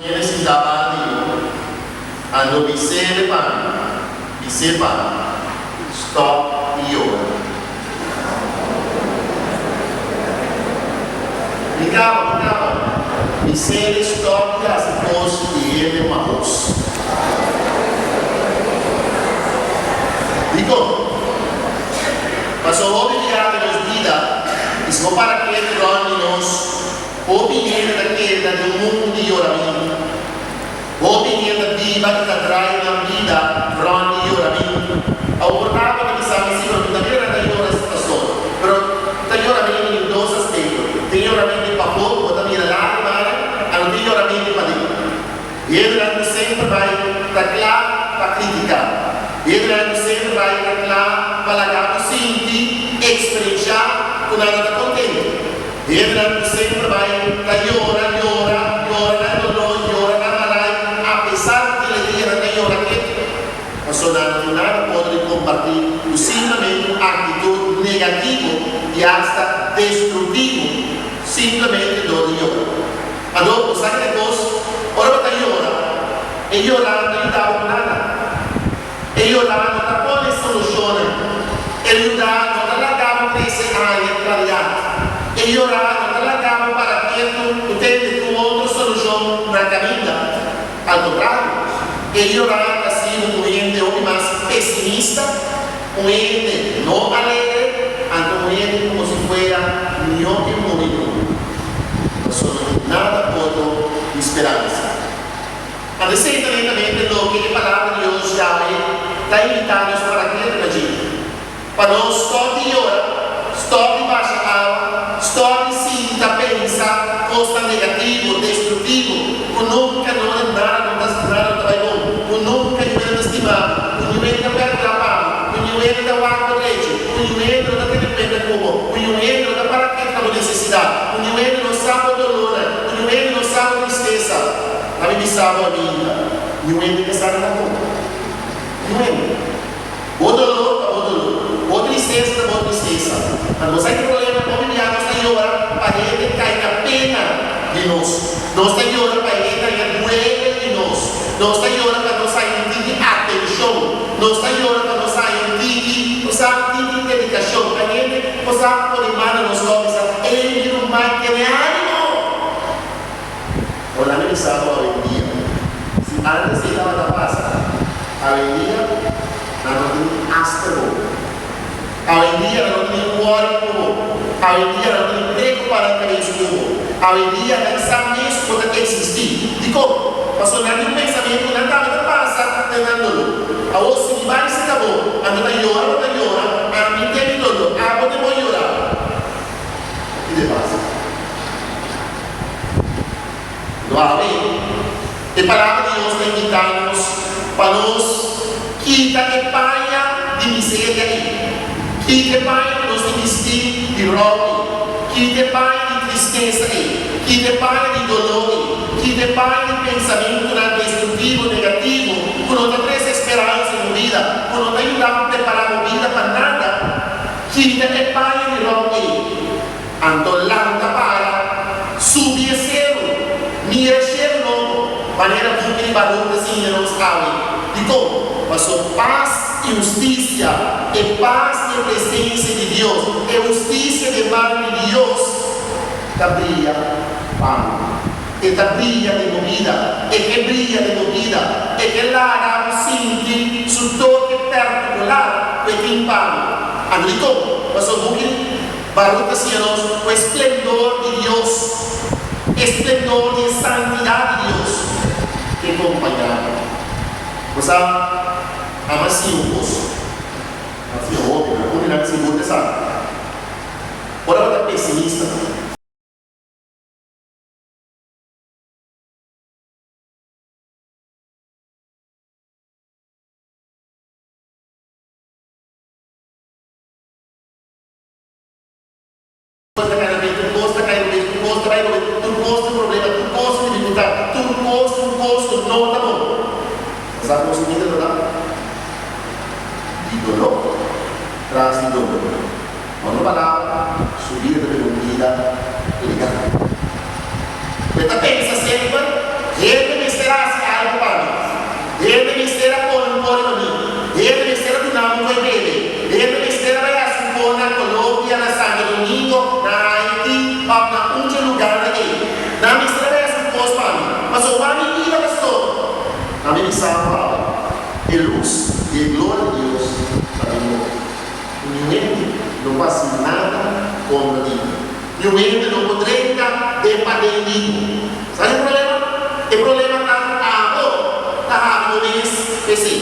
Ele se dava ali, ando bisepa, stop e ora. Ligava, bisele stop e as pôs e ele uma voz. Digo, mas o homem que há nos vida, isso para que ele torne nos opinião daquela do mundo de oramento, opinião viva que atrai na vida, torne de oramento. A oportunidade que sabe se não também era da hora situação, mas tem oramento em dois aspectos. Tem oramento para pouco, também era lá, mas não tem oramento para dentro. Ele sempre vai para criticar. Ele sempre vai para largar o sentir, expressar com nada está contente. Ele sempre vai llora, apesar de ele dizer que llora aqui, mas nada pode compartilhar simplesmente atitude negativa e hasta destrutiva, simplesmente do llora. Então, sabe que coisa? Ora para llora, e llorar não dá nada. E llorar não está pode solucionar. E llorar não está largado para esse ano clareado. E orar não largava para que tu tenha outra solução na caminhada. Ao contrário, ele orar está sendo um ente mais pessimista, um ente não alegre, um ente como se fosse melhor que um momento. Nada pode esperança. Mas recentemente, o que a palavra de Deus já está invitando-nos para aquilo que diz. Para nós, stop e orar, stop e baixa a stop sim, da pensa, costa negativo, destrutivo, o nunca não é nada, não vai bom, o nunca não é estimado, o nunca perde a pau, o nunca dá o ar do leite, o nunca não tem pena como, o nunca não dá para que está necessidade, o nunca não sabe a dor, o nunca não sabe a tristeza, a mim sabe a vida, o nunca não sabe a dor, o dolor, o tristeza, a tristeza, mas você tem problema com o para ele cair na pena de nós. Nós estamos orando para ele cair na doença de nós. Nós estamos orando para nós sair de atenção. Nós estamos orando para nós sair de dedicação. Para ele, nós estamos por embaixo nos homens. Ele não vai ter ânimo. Olha, me sabe hoje em dia. Se antes ele estava na paz, hoje em dia, não tem astro. Hoje em dia, não tem óleo. Hoje em dia não tem emprego para a cabeça do povo. Hoje em dia não sabe mesmo quando existir. Digo, mas não tem um pensamento, não está na passa, tentando. A ouça que vai se acabou. A minha llora, a minha tem todo. A minha pode llorar. E de passa. Não há bem. E a palavra de Deus está invitando-nos para nós quita que paia de miséria aí. Que te paia nos investir de roubo, que te paia de tristeza, que te paia de dolor, que te paia de pensamento destrutivo, negativo, que não te traz esperança na vida, que não te ajuda a preparar a vida para nada, que te paia de roubo, então lá para subir céu, mira céu novo, maneira que ele barulho assim não sabe. Digo, mas paz e justiça, e paz e presença de Deus, e justiça de mão de Deus, que brilha pão, e que brilha de movida, e que brilha de movida, e que lá sente su toque particular, e que pão. Andrito, mas o buque, barulho assim o esplendor de Deus, esplendor de santidade de Deus, que acompanhava. Você ama simples, assim, óbvio, como ele se muda, sabe? Ora, você é pessimista. Não, tá bom. Sabe como se não dá? Ídolo, traz ídolo. Quando palavra, subida de comida, ligada. Você pensa sempre, Ele misterá se algo para mim. Ele misterá por um para mim. Ele misterá do nome do bebê. Ele misterá na Colômbia, na Santo Domingo, na Haiti, na outro lugar daqui. Na mistério é coisa para mim. Mas o homem vida pastor. A minha missão é luz e glória de Deus para mim. Ninguém não faz nada contra mim. Ninguém não poderá depender de mim. Sabe o problema? O problema está rápido mesmo. Assim,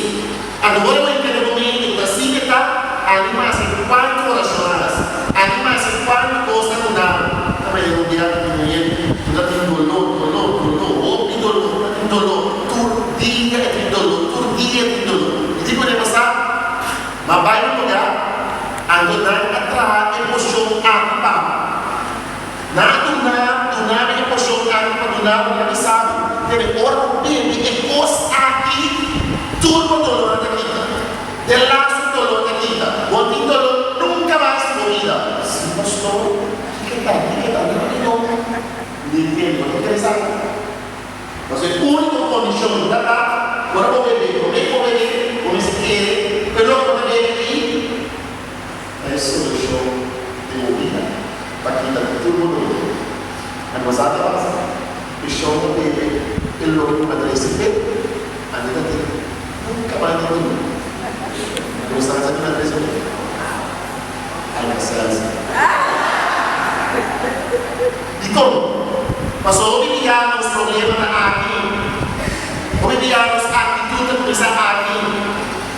agora eu entendo comigo, assim que está. Animais em quanto orações, animais em quanto coisas não dá. Também eu não diria que ninguém, não tem dolor, turdia é dolor. E tipo de passar, mas vai no lugar, andando atrás, emoção acaba. Nada é emoção acaba, do nada não sabe. Tem hora bem, é coisa aqui, tudo dolor daqui. De laço dolor daqui. O dolor nunca mais na vida. Sim, pastor, o que está? Não entendo, interessante. Mas a única condição da casa, agora vou beber, como se quer, pelo que eu beber aqui, é a solução de uma vida para que todo mundo a nossa casa, o chão do bebê, pelo que eu receber, a vida dele nunca mais na vida. Gostar de uma vez e como? Mas obviar os problemas aqui, obviar as atitudes que começam aqui,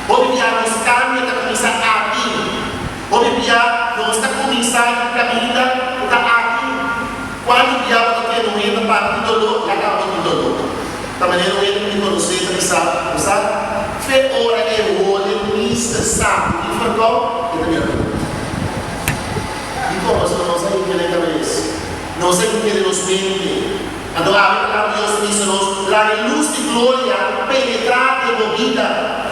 obviar os caminhos que começam aqui, obviar nós está começando a caminhar aqui. Quando o diabo está tendo medo para o dolor, acaba com o dolor. Da maneira que quando você sabe, fé ora é o olho, missa, sabe, e falou, e também e como nós não entendemos nós entendemos bem, então a palavra de Deus diz-nos, a luz de glória penetrar de movida,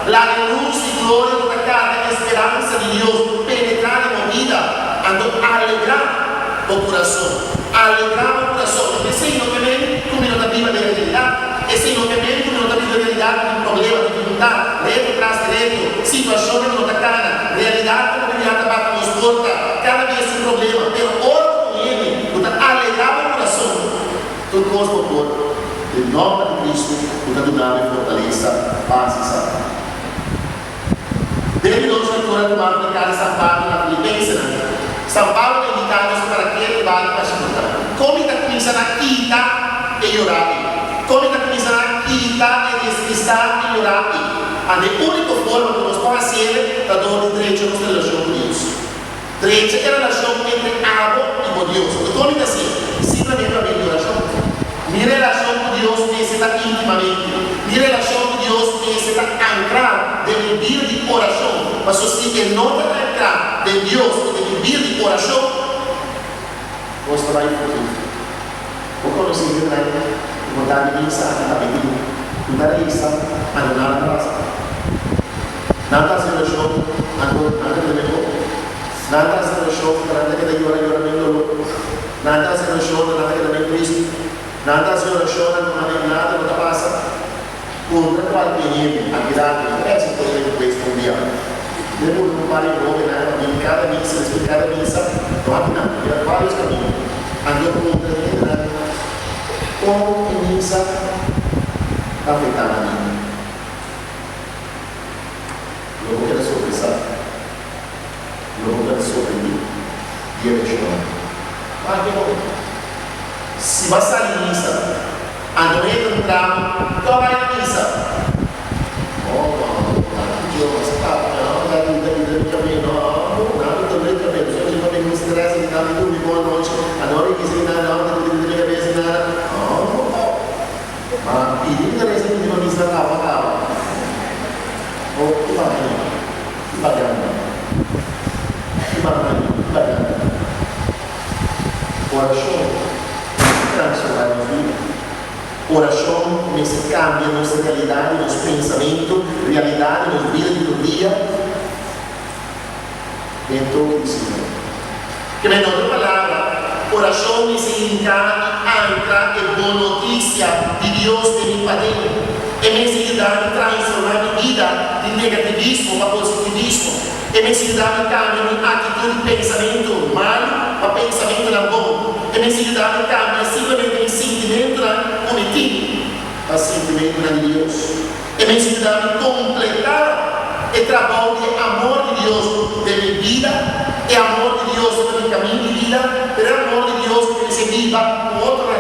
a luz de glória tocar a esperança de Deus penetrar de movida, então alegrar o coração, esse é o que vem como na Bíblia da realidade, esse é o que vem como na Bíblia da realidade, um problema, dificuldade, direito atrás direito, situação que não está cara, realidade que não está para nos porta, cada vez um problema, pero ora com ele, alegrar o coração, tudo coisa por em nome de Cristo, o nome fortaleça, paz e saúde. Desde hoje, a leitura do mapa de cada São Paulo na Filipenses, São Paulo é indicado para aquele que vai para a escuta. Como está começando a quinta e orar? Como está começando a quinta e despistar e orar? A única forma que nós podemos fazer é dar direito à nossa relação com Deus. Direito é a relação entre abo e com Deus. Como está assim? Simplesmente a minha oração. Minha relação com Deus necessita intimamente. Minha relação com Deus necessita anclar de viver de oração. Mas se você não anclar de Deus e de viver de oração, você vai fugir. Ou quando você entra em vontade de pensar, está pedindo, não era isso, mas não era praça. Nada a ser show, nada de melhor. Nada a ser show, nada que daí ora bem nada a ser show, nada que daí Cristo. Nada a ser show, nada não passa. Contra qualquer nível, a virada, parece que eu tenho que responder. Depois não vale nome, né? Cada missa, não há nada, há vários caminhos. Andou contra ele, né? Como a missa afetar a mim? Eu vou querer sobre isso. Eu vou querer sobre mim. E eu deixo que bom. Se vai sair missa, andou entra no carro, então vai na missa. Você está também não estressa de nada, dorme boa noite, adora que se nada, não cabeça nada. Mas pedindo também se não me está calma. Ou que bacana. Oração transforma a vida. Oração começa a cambiar nossa realidade, nosso pensamento, realidade, nossa vida do dia. Dentro do Senhor. Que na outra palavra, oração me significa ancla e boa notícia de Deus de meu Padre. E me significa transformar minha vida de negativismo para positivismo. E me significa cambiar minha atitude de pensamento mal para pensamento bom. E me significa cambiar simplesmente meu sentimento cometido para sentimento de Deus. E me significa completar o trabalho de amor de Deus de minha vida, e amor de Deus no meu caminho de vida, e amor de Deus que se viva com outra,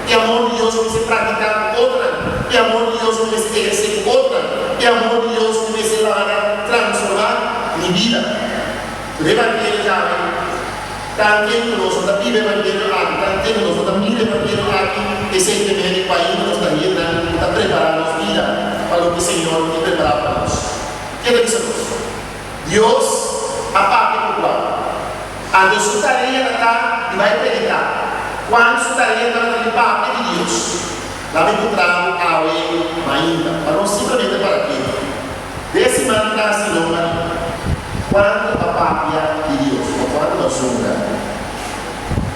e amor de Deus que se pratica com outra, e amor de Deus que se exerce com outra, e amor de Deus que se leva transformar minha vida. O Evangelho já tanto conosco, da Bíblia Evangelho aqui, tanto conosco, da Bíblia Evangelho aqui, recentemente o país nos está indo, está preparando a nossa vida para o que o Senhor tem preparado para nós. O que ele diz a nós? Deus a parte popular. A sua tarefa está e vai predicar. Quando sua tarefa está de parte de Deus, lá vem encontrar a ainda, para não simplesmente para aqui. Desse mantra assim, não, quanto a parte de Deus, ou quanto a sombra,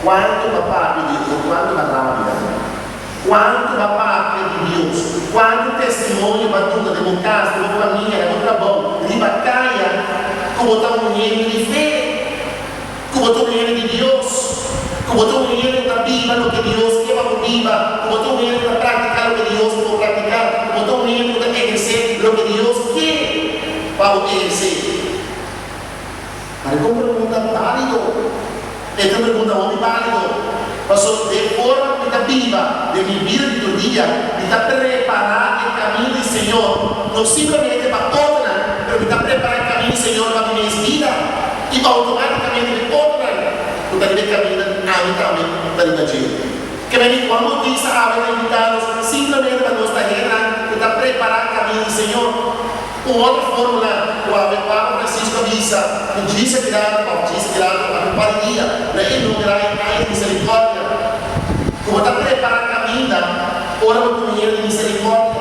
quanto a parte de Deus, ou quanto a rápida, quanto a parte de Deus, quanto testemunho para tudo, de uma casa, de uma família, de um trabalho, de batalha. Como está um menino de fé, como está um menino de Deus, como está um menino da Bíblia, o que Deus quer para a Bíblia, como está um menino para praticar o que Deus quer praticar, como está um menino para exercer o que Deus quer para exercer. Mas como pergunta válido, esta pergunta muito válido, mas de forma da Bíblia, de viver de todo dia, de estar preparar o caminho do Senhor, não simplesmente para outra, mas de estar preparando o caminho do Senhor para a minha vida e para automaticamente de outra, porque ele caminha também para a gente. Que vem quando diz a água invitar-nos simplesmente para nós estar para preparar o caminho do Senhor. Uma outra fórmula, o Papa Francisco avisa, o disse que dá, o Bautista que dá, a companhia, para ele não terá em misericórdia. Como está preparando a caminho, ora para o dinheiro de misericórdia,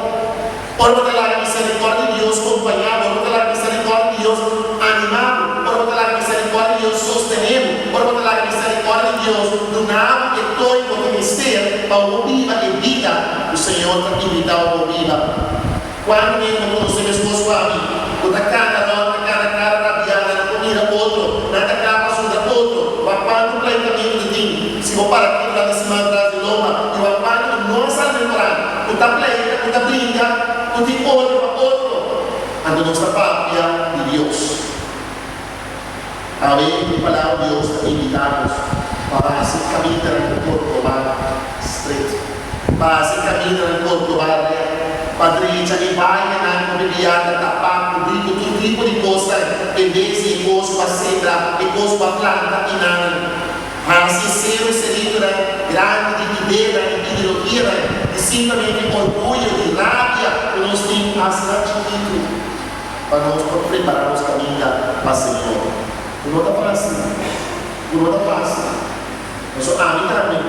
ora para a misericórdia de Deus acompanhado, ora para a misericórdia de Deus animado, ora para a misericórdia de Deus sustenido, ora para a misericórdia de Deus do nada que todo o ministério para o viva e vida, o Senhor está invitado ao viva. Quando mesmo quando você esposo a mim, quando a cara rabiada na comida outro, na capa suja outro, o quanto planejamento de ti, se vou para aqui lá de cima atrás de loma, e o quanto não está lembrando, o tableta, o tablinha, o tipo outro, ando nossa pátria de Deus. A ver, a palavra de Deus está invitando para se caminhar no corpo estreito, para se caminhar no corpo Patrícia e vai na mobiliária tapar cobrindo todo tipo de coisa, em vez de coisa para cedra, de coisa para planta e nada. Mas ser um ser grande de ideia, de ideologia, de simplesmente orgulho, de rábia, que nós temos assinativo para nós preparar os caminhos para o Senhor. Não está fácil. Não está fácil. Mas a mim também.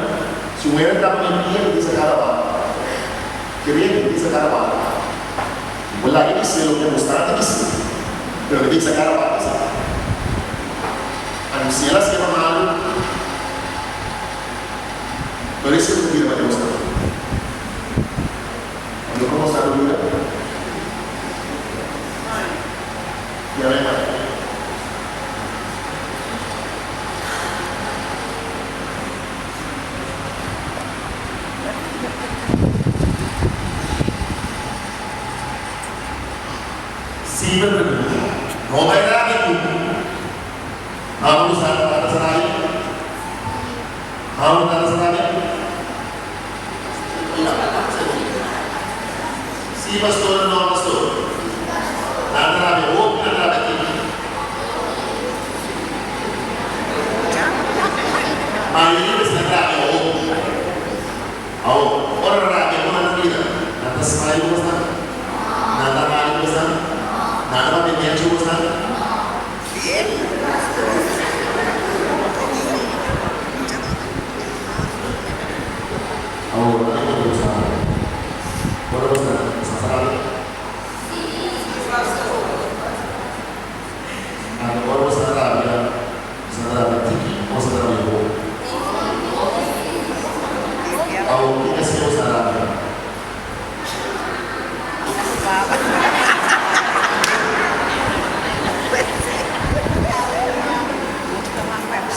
Se o erro está me pedindo, diz a cara queria que dice cara baja. Pues la que dice lo que mostraba dice, pero que dice cara baja. Anunciar las que van mal, pero eso es lo que quiere para mostrar. Cuando vamos a la Biblia, ya ven mal. No hay nada que tú. Vamos a la sanaria. Vamos a la sanaria. Sí, pastor, no, pastor. Nada de boca, nada de aquí. Mayoría es nada de boca. Ahora nada de boca, vida. Nada se va a ir nada mal, nada va a tener chicos nada. Ahora hay que usar. Ahora vas a usar. Ahora vas a usar rabia. Usar rabia tiki. Vamos a usar rabia.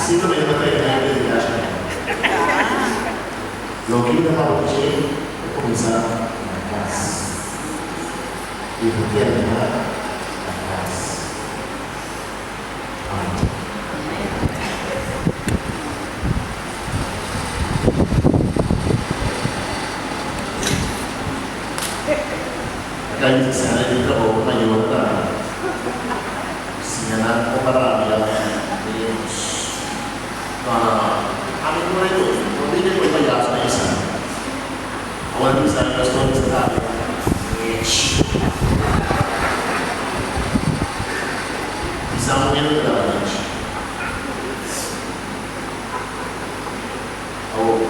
Sino may namatay na yung dedication? Logi na ako siya, kumisa ng gas. Ibigyan na ng gas. Kahit sa sana dito ako ngayon na sinyanan ko marami ang Diyos. Amin mo rin ito, hindi ko ipayas na isa. Awan isa ang gaston sa tabi. Isa mo yun na lang. Oo.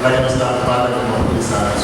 Lagi mas dapat pada kung mga pulis sa